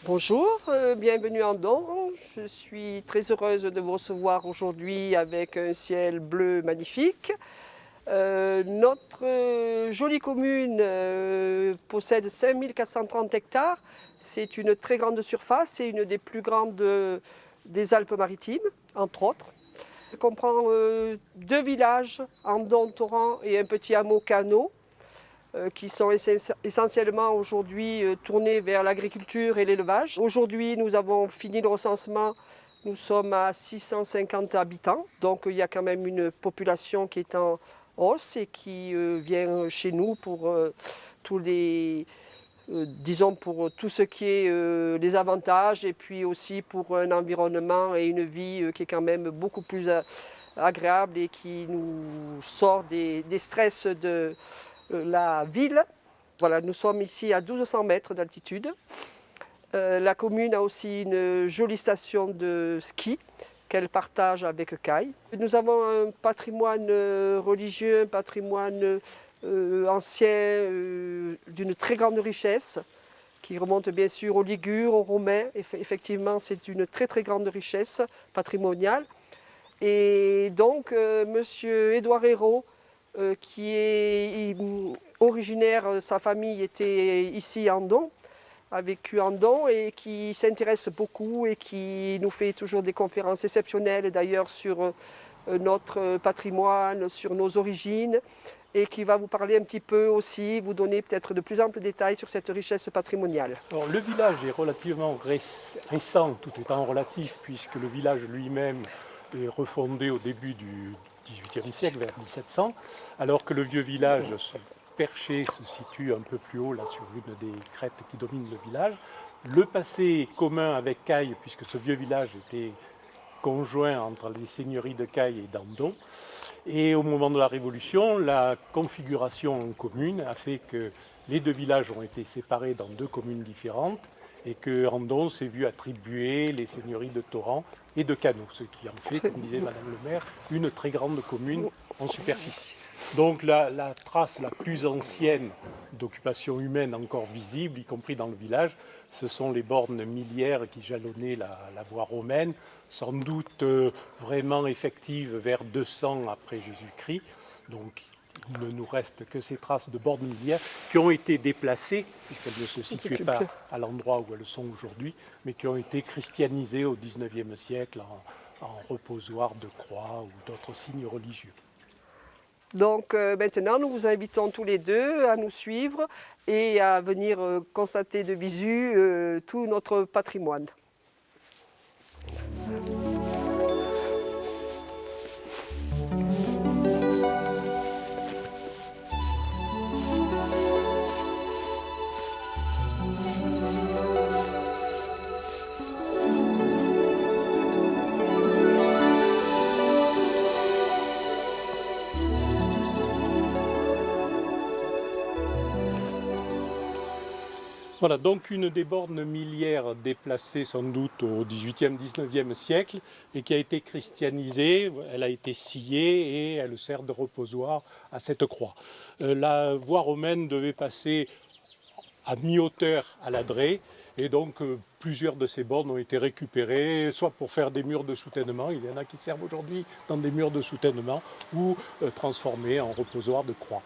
Bonjour, bienvenue en Don. Je suis très heureuse de vous recevoir aujourd'hui avec un ciel bleu magnifique. Notre jolie commune possède 5430 hectares. C'est une très grande surface et une des plus grandes des Alpes-Maritimes, entre autres. Elle comprend deux villages, Andon, Torrent et un petit hameau Canot, qui sont essentiellement aujourd'hui tournés vers l'agriculture et l'élevage. Aujourd'hui, nous avons fini le recensement. Nous sommes à 650 habitants, donc il y a quand même une population qui est en hausse et qui vient chez nous pour tous les, disons pour tout ce qui est les avantages et puis aussi pour un environnement et une vie qui est quand même beaucoup plus agréable et qui nous sort des stress de la ville. Voilà, nous sommes ici à 1200 mètres d'altitude. La commune a aussi une jolie station de ski qu'elle partage avec Caille. Nous avons un patrimoine religieux, un patrimoine ancien d'une très grande richesse qui remonte bien sûr aux Ligures, aux Romains. Effectivement, c'est une très très grande richesse patrimoniale. Et donc, monsieur Édouard Hérault, qui est originaire, sa famille était ici à Andon, a vécu à Andon et qui s'intéresse beaucoup et qui nous fait toujours des conférences exceptionnelles d'ailleurs sur notre patrimoine, sur nos origines et qui va vous parler un petit peu aussi, vous donner peut-être de plus amples détails sur cette richesse patrimoniale. Alors, le village est relativement récent, tout étant relatif, puisque le village lui-même est refondé au début du XVIIIe siècle, vers 1700, alors que le vieux village perché se situe un peu plus haut, là, sur une des crêtes qui domine le village. Le passé est commun avec Caille, puisque ce vieux village était conjoint entre les seigneuries de Caille et d'Andon. Et au moment de la Révolution, la configuration en commune a fait que les deux villages ont été séparés dans deux communes différentes et que Andon s'est vu attribuer les seigneuries de Torrent et de Canot, ce qui en fait, comme disait Madame le maire, une très grande commune en superficie. Donc la trace la plus ancienne d'occupation humaine encore visible, y compris dans le village, ce sont les bornes miliaires qui jalonnaient la voie romaine, sans doute vraiment effectives vers 200 après Jésus-Christ. Donc il ne nous reste que ces traces de bornes miliaires qui ont été déplacées, puisqu'elles ne se situaient pas à l'endroit où elles sont aujourd'hui, mais qui ont été christianisées au XIXe siècle en reposoir de croix ou d'autres signes religieux. Donc maintenant, nous vous invitons tous les deux à nous suivre et à venir constater de visu tout notre patrimoine. Voilà, donc une des bornes miliaires déplacées sans doute au XVIIIe, XIXe siècle et qui a été christianisée. Elle a été sciée et elle sert de reposoir à cette croix. La voie romaine devait passer à mi-hauteur à la Drée et donc plusieurs de ces bornes ont été récupérées, soit pour faire des murs de soutènement, il y en a qui servent aujourd'hui dans des murs de soutènement, ou transformées en reposoir de croix.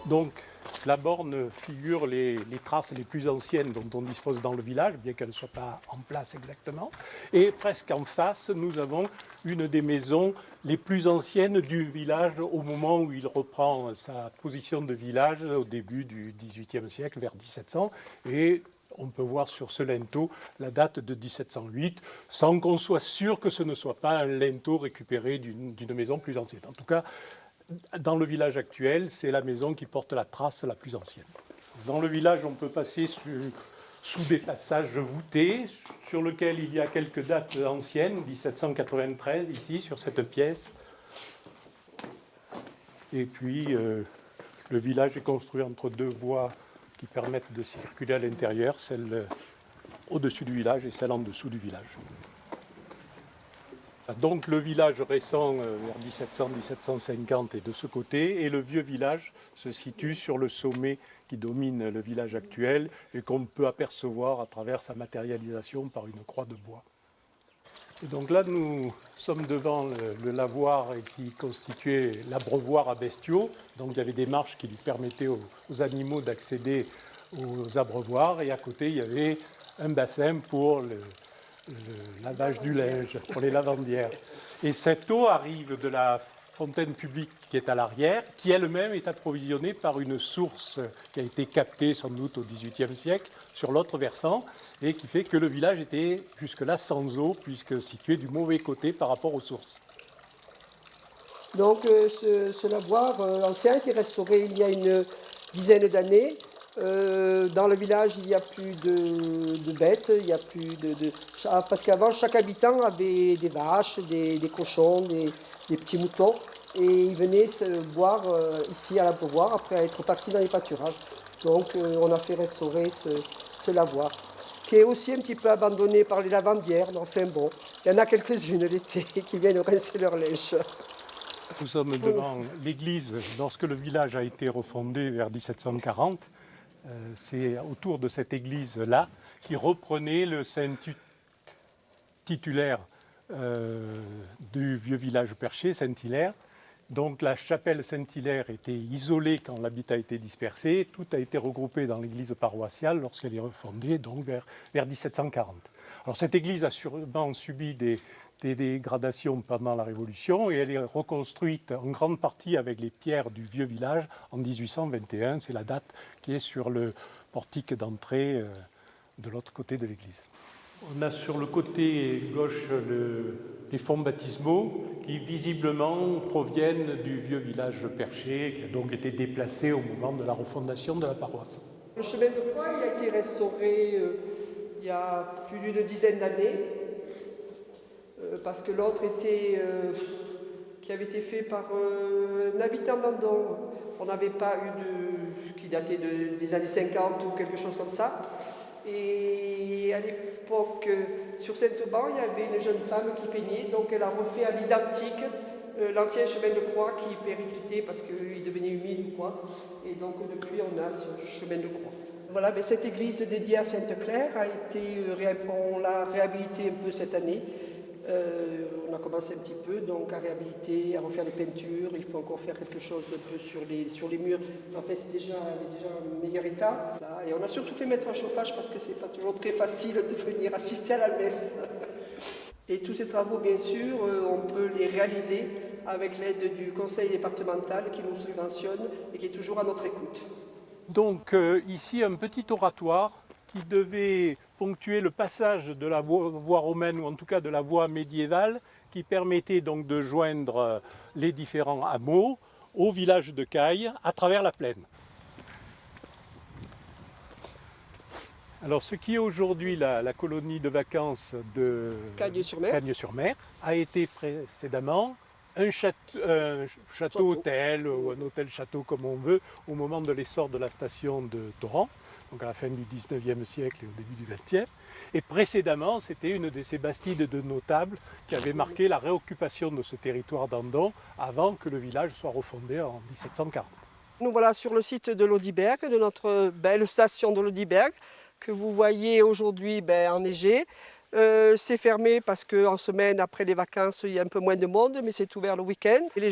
Donc la borne figure les traces les plus anciennes dont on dispose dans le village, bien qu'elles ne soient pas en place exactement. Et presque en face, nous avons une des maisons les plus anciennes du village au moment où il reprend sa position de village au début du XVIIIe siècle, vers 1700. Et on peut voir sur ce linteau la date de 1708, sans qu'on soit sûr que ce ne soit pas un linteau récupéré d'une maison plus ancienne. En tout cas, dans le village actuel, c'est la maison qui porte la trace la plus ancienne. Dans le village, on peut passer sous des passages voûtés, sur lesquels il y a quelques dates anciennes, 1793, ici, sur cette pièce. Et puis, le village est construit entre deux voies qui permettent de circuler à l'intérieur, celle au-dessus du village et celle en dessous du village. Donc le village récent vers 1700-1750 est de ce côté et le vieux village se situe sur le sommet qui domine le village actuel et qu'on peut apercevoir à travers sa matérialisation par une croix de bois. Et donc là nous sommes devant le lavoir qui constituait l'abreuvoir à bestiaux. Donc il y avait des marches qui lui permettaient aux animaux d'accéder aux abreuvoirs et à côté il y avait un bassin pour le lavage du linge, pour les lavandières. Et cette eau arrive de la fontaine publique qui est à l'arrière, qui elle-même est approvisionnée par une source qui a été captée sans doute au XVIIIe siècle sur l'autre versant et qui fait que le village était jusque-là sans eau puisque situé du mauvais côté par rapport aux sources. Donc ce lavoir ancien a été restauré il y a une dizaine d'années. Dans le village, il n'y a plus de bêtes, il y a plus parce qu'avant, chaque habitant avait des vaches, des cochons, des petits moutons, et ils venaient se boire ici à l'abreuvoir après être partis dans les pâturages. Donc on a fait restaurer ce lavoir, qui est aussi un petit peu abandonné par les lavandières, mais enfin bon, il y en a quelques-unes l'été qui viennent rincer leur linge. Nous sommes devant l'église lorsque le village a été refondé vers 1740. C'est autour de cette église-là qui reprenait le saint titulaire du vieux village perché, Saint-Hilaire. Donc la chapelle Saint-Hilaire était isolée quand l'habitat a été dispersé. Tout a été regroupé dans l'église paroissiale lorsqu'elle est refondée, donc vers 1740. Alors cette église a sûrement subi des dégradations pendant la Révolution et elle est reconstruite en grande partie avec les pierres du vieux village en 1821. C'est la date qui est sur le portique d'entrée de l'autre côté de l'église. On a sur le côté gauche les fonts baptismaux qui visiblement proviennent du vieux village perché qui a donc été déplacé au moment de la refondation de la paroisse. Le chemin de croix il a été restauré il y a plus d'une dizaine d'années. Parce que l'autre qui avait été fait par un habitant d'Andon. On n'avait pas eu qui datait des années 50 ou quelque chose comme ça. Et à l'époque, sur Sainte-Ban, il y avait une jeune femme qui peignait, donc elle a refait à l'identique l'ancien chemin de croix qui périclitait parce qu'il devenait humide ou quoi. Et donc depuis, on a ce chemin de croix. Voilà, mais cette église dédiée à Sainte-Claire on l'a réhabilitée un peu cette année. On a commencé un petit peu donc à réhabiliter, à refaire les peintures. Il faut encore faire quelque chose un peu sur les murs. En fait, elle est déjà en meilleur état. Là. Et on a surtout fait mettre un chauffage parce que c'est pas toujours très facile de venir assister à la messe. Et tous ces travaux, bien sûr, on peut les réaliser avec l'aide du conseil départemental qui nous subventionne et qui est toujours à notre écoute. Donc ici, un petit oratoire qui devait ponctuer le passage de la voie romaine, ou en tout cas de la voie médiévale, qui permettait donc de joindre les différents hameaux au village de Caille à travers la plaine. Alors ce qui est aujourd'hui la colonie de vacances de Cagnes-sur-Mer a été précédemment un château-hôtel ou un hôtel-château comme on veut au moment de l'essor de la station de Torrent, donc à la fin du 19e siècle et au début du 20e. Et précédemment, c'était une de ces bastides de notables qui avait marqué la réoccupation de ce territoire d'Andon avant que le village soit refondé en 1740. Nous voilà sur le site de Lodiberg, de notre belle station de Lodiberg, que vous voyez aujourd'hui enneigée. C'est fermé parce qu'en semaine, après les vacances, il y a un peu moins de monde, mais c'est ouvert le week-end. Et les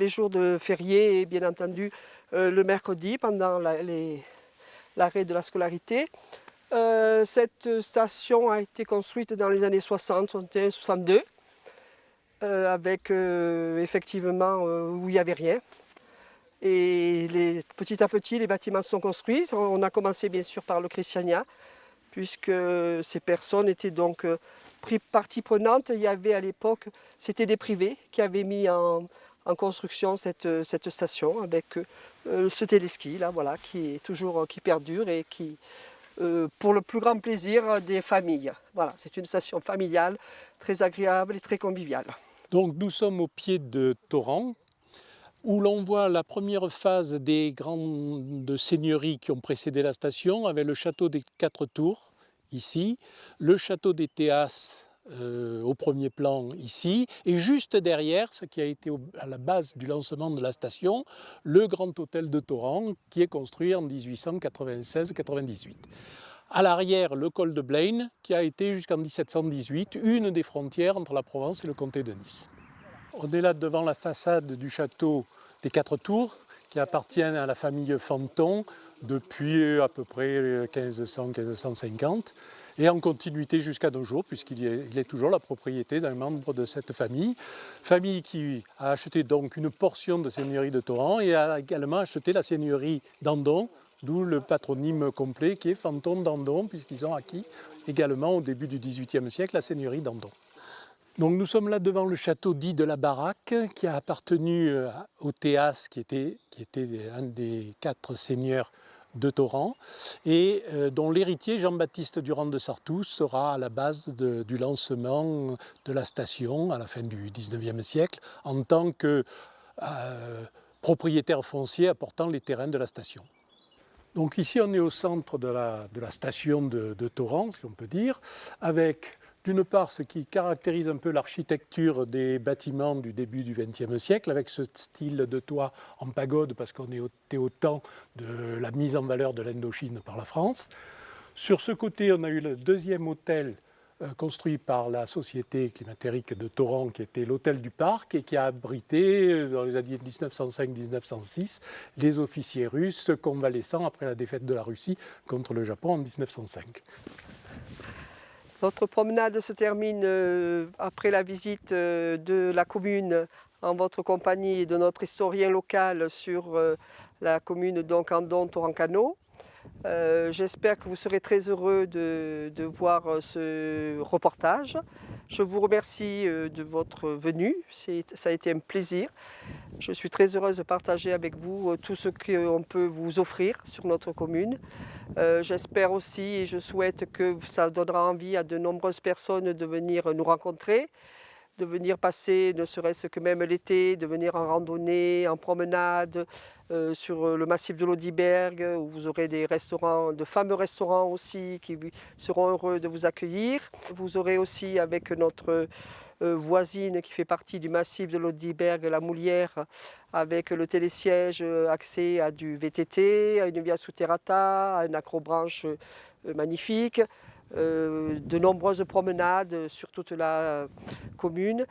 jours de férié et bien entendu le mercredi pendant l'arrêt de la scolarité. Cette station a été construite dans les années 60, 61, 62, avec effectivement où il n'y avait rien. Et petit à petit, les bâtiments sont construits. On a commencé bien sûr par le Christiania, puisque ces personnes étaient donc partie prenante. Il y avait à l'époque, c'était des privés qui avaient mis en construction cette station avec ce téléski là, voilà, qui perdure et qui, pour le plus grand plaisir des familles. Voilà, c'est une station familiale, très agréable et très conviviale. Donc nous sommes au pied de Torrent, où l'on voit la première phase des grandes seigneuries qui ont précédé la station, avec le château des 4 Tours, ici, le château des Théas au premier plan ici, et juste derrière, ce qui a été à la base du lancement de la station, le grand hôtel de Torrens qui est construit en 1896-98. À l'arrière, le col de Blaine qui a été jusqu'en 1718 une des frontières entre la Provence et le comté de Nice. On est là devant la façade du château des Quatre Tours qui appartient à la famille Fanton depuis à peu près 1500-1550 et en continuité jusqu'à nos jours puisqu'il est toujours la propriété d'un membre de cette famille qui a acheté donc une portion de seigneurie de Torrens et a également acheté la seigneurie d'Andon, d'où le patronyme complet qui est Fanton d'Andon puisqu'ils ont acquis également au début du XVIIIe siècle la seigneurie d'Andon. Donc nous sommes là devant le château dit de la Baraque qui a appartenu au Théas qui était un des 4 seigneurs de Torrens et dont l'héritier Jean-Baptiste Durand de Sartoux sera à la base du lancement de la station à la fin du XIXe siècle en tant que propriétaire foncier apportant les terrains de la station. Donc ici on est au centre de la station de Torrens, si on peut dire, avec d'une part, ce qui caractérise un peu l'architecture des bâtiments du début du XXe siècle, avec ce style de toit en pagode, parce qu'on était au temps de la mise en valeur de l'Indochine par la France. Sur ce côté, on a eu le deuxième hôtel construit par la société climatérique de Torrens, qui était l'hôtel du Parc, et qui a abrité, dans les années 1905-1906, les officiers russes convalescents après la défaite de la Russie contre le Japon en 1905. Notre promenade se termine après la visite de la commune en votre compagnie et de notre historien local sur la commune d'Andon-Torrens-Canot. J'espère que vous serez très heureux de voir ce reportage. Je vous remercie de votre venue, ça a été un plaisir. Je suis très heureuse de partager avec vous tout ce qu'on peut vous offrir sur notre commune. J'espère aussi et je souhaite que ça donnera envie à de nombreuses personnes de venir nous rencontrer, de venir passer, ne serait-ce que même l'été, de venir en randonnée, en promenade sur le massif de l'Audiberg, où vous aurez des restaurants, de fameux restaurants aussi, qui seront heureux de vous accueillir. Vous aurez aussi avec notre voisine qui fait partie du massif de l'Audiberg, la Moulière, avec le télésiège accès à du VTT, à une via Souterrata, à une acrobranche magnifique. De nombreuses promenades sur toute la commune.